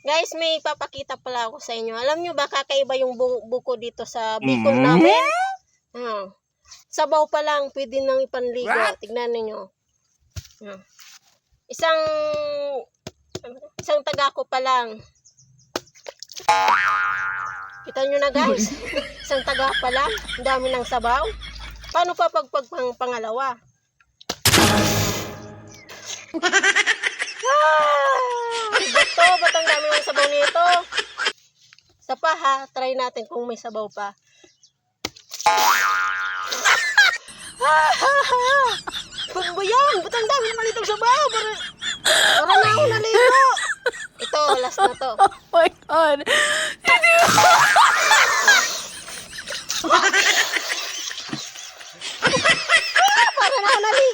Guys, may papakita pala ako sa inyo. Alam nyo ba, kakaiba yung buko dito sa Bicol namin? Sabaw pa lang, pwede nang ipanligo. Tignan ninyo. Isang tagako pa lang. Kita nyo na guys, isang taga pa lang, ang dami ng sabaw. Paano pa pangalawa? Ba't ang dami ng sabaw nito? Isa pa ha, try natin kung may sabaw pa. Ba't ba yan? Ba't ang dami naman itong sabaw? Para na ako naligo. Ito, last na to. Oh my God. Para na ako naligo.